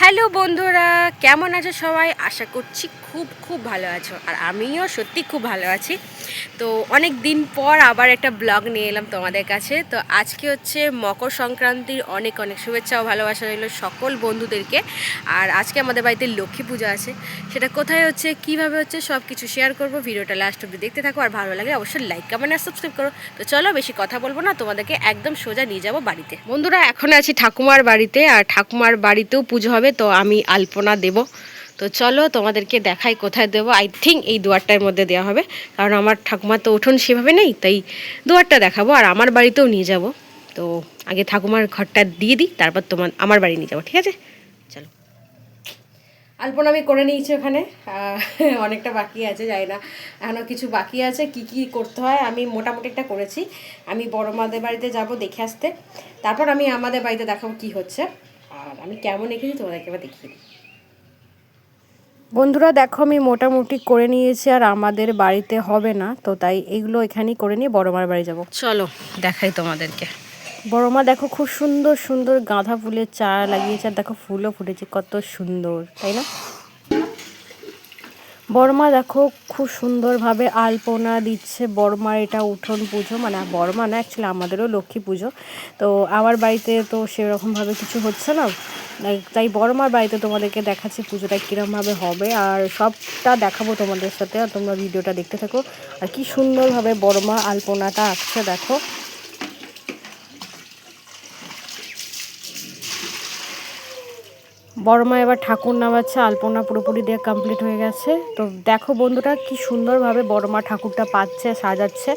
Hello বন্ধুরা, কেমন আছো সবাই? আশা করছি খুব খুব ভালো আছো, আর আমিও সত্যি খুব ভালো আছি। তো অনেক দিন পর আবার একটা ব্লগ নিয়ে এলাম তোমাদের কাছে। তো আজকে হচ্ছে মকর সংক্রান্তির অনেক অনেক শুভেচ্ছা ও ভালোবাসা রইল সকল বন্ধুদেরকে। আর আজকে আমাদের বাড়িতে লক্ষ্মী পূজা আছে, সেটা কোথায় হচ্ছে, কীভাবে হচ্ছে, সব কিছু শেয়ার করবো। ভিডিওটা লাস্ট অব্দি দেখতে থাকো, আর ভালো লাগে অবশ্যই লাইক কমেন্ট আর সাবস্ক্রাইব করো। তো চলো বেশি কথা বলবো না, তোমাদেরকে একদম সোজা নিয়ে যাবো বাড়িতে। বন্ধুরা, এখন আছি ঠাকুমার বাড়িতে, আর ঠাকুমার বাড়িতেও পুজো হবে, তো আমি আলপনা দেব। তো চলো তোমাদেরকে দেখাই কোথায় দেবো। আই থিঙ্ক এই দুয়ারটার মধ্যে দেওয়া হবে, কারণ আমার ঠাকুমার তো উঠোন সেভাবে নেই, তাই দুয়ারটা দেখাবো। আর আমার বাড়িতেও নিয়ে যাব। তো আগে ঠাকুমার ঘরটা দিয়ে দিই, তারপর আমার বাড়ি নিয়ে যাবো, ঠিক আছে? চলো। আলপনা আমি করে নিয়েছি ওখানে, অনেকটা বাকি আছে, যাই না এখনও কিছু বাকি আছে। কি কি করতে হয় আমি মোটামুটি একটা করেছি। আমি বড় মাদের বাড়িতে যাব দেখে আসতে, তারপর আমি আমাদের বাড়িতে দেখাবো কি হচ্ছে, আর আমি কেমন এঁকেছি তোমাদেরকে এবার দেখিয়ে দিই। বন্ধুরা দেখো, আমি মোটামুটি করে নিয়েছি, আর আমাদের বাড়িতে হবে না, তো তাই এগুলো এখানেই করে নিয়ে বড় মার বাড়ি যাব। চলো দেখাই তোমাদেরকে। বড় মা দেখো খুব সুন্দর সুন্দর গাঁদা ফুলের চারা লাগিয়েছে, আর দেখো ফুলও ফুটেছে, কত সুন্দর, তাই না? বড়মা দেখো খুব সুন্দরভাবে আলপনা দিচ্ছে। বড়মার এটা উঠোন পুজো, মানে বড়মা না, অ্যাকচুয়ালি আমাদেরও লক্ষ্মী পুজো। তো আমার বাড়িতে তো সেরকমভাবে কিছু হচ্ছে না, তাই বড়মার বাড়িতে তোমাদেরকে দেখাচ্ছি পুজোটা কীরকমভাবে হবে, আর সবটা দেখাবো তোমাদের সাথে। আর তোমরা ভিডিওটা দেখতে থাকো। আর কি সুন্দরভাবে বড়মা আলপনাটা আঁকছে দেখো। বড় মা এবার ঠাকুর নামাচ্ছে, আলপনা পুরোপুরি দিয়ে কমপ্লিট হয়ে গেছে। তো দেখো বন্ধুরা কি সুন্দরভাবে বড় মা ঠাকুরটা পাচ্ছে, সাজাচ্ছে।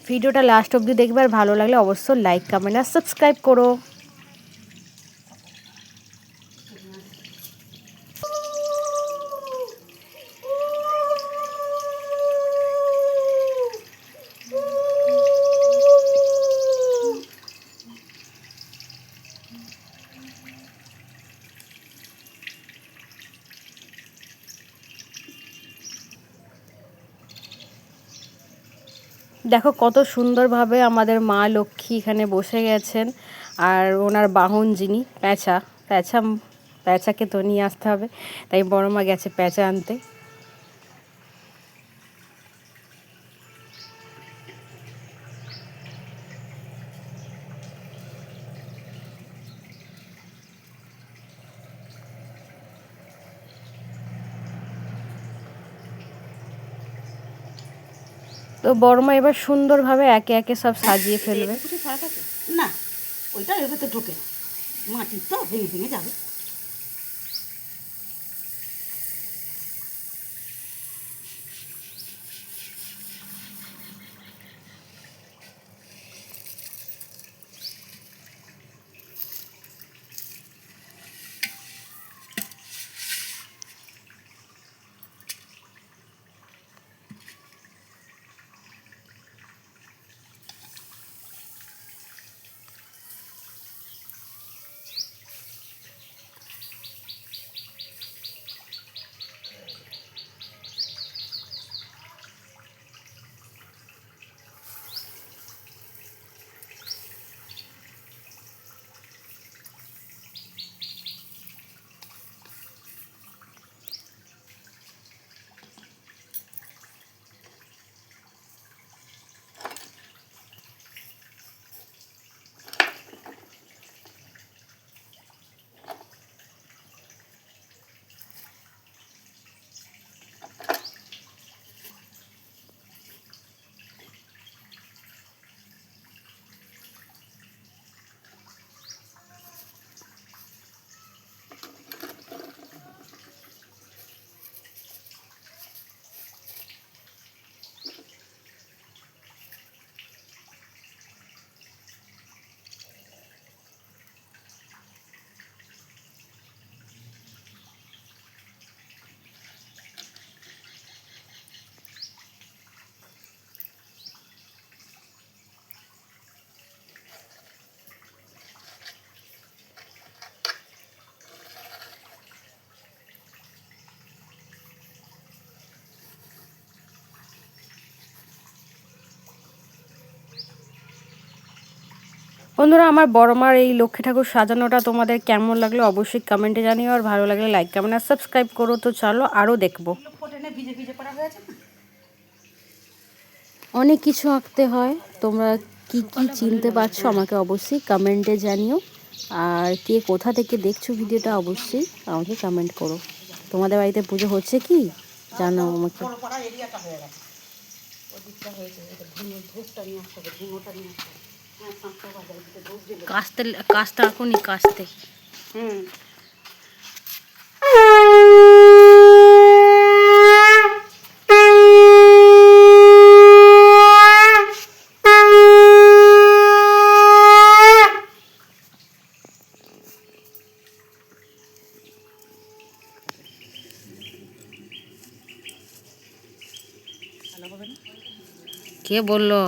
ভিডিওটা লাস্ট অবধি দেখবে, আর ভালো লাগলে অবশ্যই লাইক কমেন্ট আর সাবস্ক্রাইব করো। দেখো কত সুন্দরভাবে আমাদের মা লক্ষ্মী এখানে বসে গেছেন, আর ওনার বাহন যিনি প্যাঁচা, প্যাঁচাকে তো নিয়ে আসতে হবে, তাই বড় মা গেছে প্যাঁচা আনতে। তো বড় মা এবার সুন্দরভাবে একে একে সব সাজিয়ে ফেলবে। না, ওইটা এর ভেতরে ঢোকে না, মাটির তো ভেঙে ভেঙে যাবে। বন্ধুরা, আমার বড় মার এই লক্ষ্মী ঠাকুর সাজানোটা তোমাদের কেমন লাগলো অবশ্যই কমেন্টে জানিও, আর ভালো লাগলে লাইক কমেন্ট আর সাবস্ক্রাইব করো। তো চলো আরও দেখবো। ফোটেনে ভিজে ভিজে পড়া হয়েছে না। অনেক কিছু আঁকতে হয়, তোমরা কি কি চিনতে পারছো আমাকে অবশ্যই কমেন্টে জানিও, আর কে কোথা থেকে দেখছো ভিডিওটা অবশ্যই আমাকে কমেন্ট করো। তোমাদের বাড়িতে পুজো হচ্ছে কি জানাও আমাকে। বড় পড়া এরিয়াটা হয়ে গেছে, ওদিকটা হয়েছে, এটা ধূপটা নিয়ে আসতে হবে, ধুনোটা নিয়ে আসতে হবে। হ্যাঁ, 5টা বাজার দিকে ধূপ জ্বেলে। কাস্তে আঁকুনি কাস্তে। হুম। কে বললো?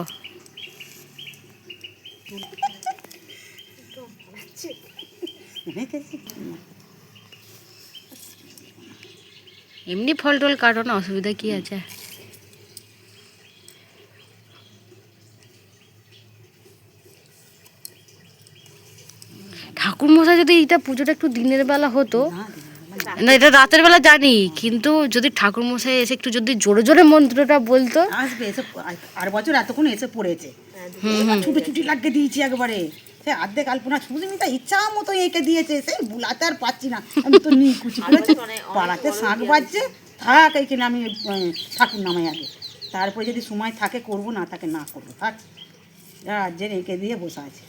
এমনি ফল টল কাটো না, অসুবিধা কি আছে? ঠাকুর মশাই যদি এটা পুজোটা একটু দিনের বেলা হতো, না এটা রাতের বেলা জানি, কিন্তু যদি ঠাকুর মশাই এসে একটু যদি জোরে জোরে মন্ত্রটা বলতো। আসবে এসে, আর বছর এতক্ষণ এসে পড়েছে, ছুটি ছুটি লাগিয়ে দিয়েছি একবারে। সে অর্ধেক আলপনা সুস্মিতা ইচ্ছা মতো এঁকে দিয়েছে, সেই বুলাতে আর পাচ্ছি না। আমি তো নিকুচি করেছি, পাড়াতে শাঁখ বাজছে, থাক এইখানে আমি ঠাকুর নামাই আগে, তারপরে যদি সময় থাকে করবো, না থাকে না করবো, থাক। রাজ্যের এঁকে দিয়ে বসে আছে।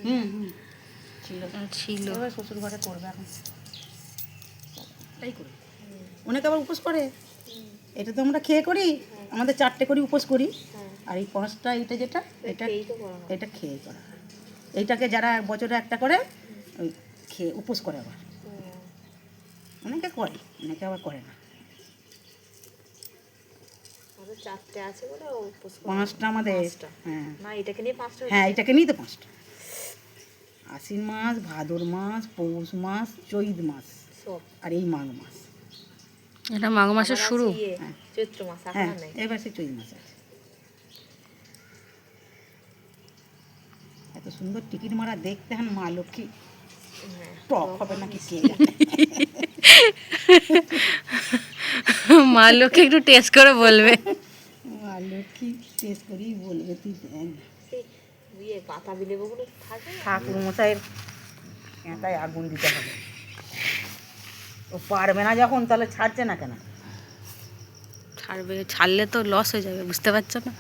হুম হুম ছিল, শ্বশুর ঘরে করবে এখন, তাই করি। অনেকে আবার উপোস করে, এটা তো আমরা খেয়ে করি, আমাদের 4টে করি উপোস করি, আর এই 5টা এটা যেটা এটা এটা খেয়ে করা। এইটাকে যারা বছরে একটা করে ওই খেয়ে উপোস করে, আবার অনেকে করে, অনেকে আবার করে না। 5টা আমাদের, হ্যাঁ হ্যাঁ এটাকে নিয়ে তো 5টা। আশ্বিন মাস, ভাদর মাস, পৌষ মাস, চৈত মাস, আর এই মাঘ মাস। এটা মাঘ মাসের শুরু। হ্যাঁ, এবার সে চৈত মাস আছে। এত সুন্দর টিকিট মারা দেখতে হন মা লক্ষ্মী, টক হবে নাকি কে জানে। মা লোককে একটু টেস্ট করে বলবে। মা লক্ষ্মী টেস্ট করেই বলবে, তুই ঠাকুর মশাইয়ের এটাই আগুন দিতে হবে। ও পারবে না যখন, তাহলে ছাড়ছে না কেন? ছাড়বে, ছাড়লে তো লস হয়ে যাবে, বুঝতে পারছো না?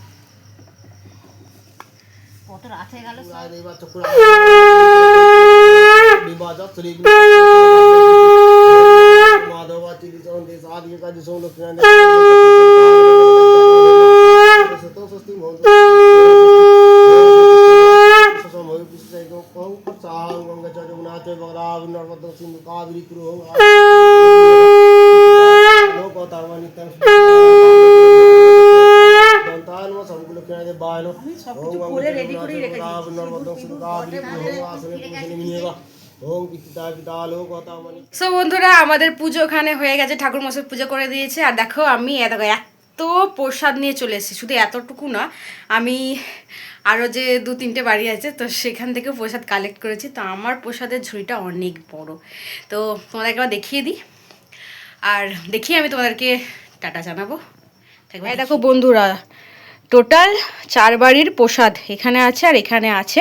কত রাত হয়ে গেল। সো বন্ধুরা, আমাদের পুজো ওখানে হয়ে গেছে, ঠাকুর মশাই পুজো করে দিয়েছে। আর দেখো আমি এত প্রসাদ নিয়ে চলে এসেছি, শুধু এতটুকু না, আমি আরও যে 2-3টে বাড়ি আছে তো সেখান থেকে প্রসাদ কালেক্ট করেছি। তো আমার প্রসাদের ঝুড়িটা অনেক বড়, তো তোমাদেরকে আবার দেখিয়ে দিই, আর দেখিয়ে আমি তোমাদেরকে টাটা জানাবো। এই দেখো বন্ধুরা, টোটাল 4 বাড়ির প্রসাদ এখানে আছে আর এখানে আছে।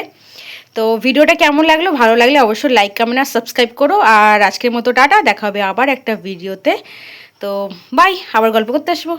তো ভিডিওটা কেমন লাগলো, ভালো লাগলে অবশ্যই লাইক কমেন্ট আর সাবস্ক্রাইব করো। আর আজকের মতো টাটা, দেখা হবে আবার একটা ভিডিওতে। তো বাই, আবার গল্প করতে আসবো।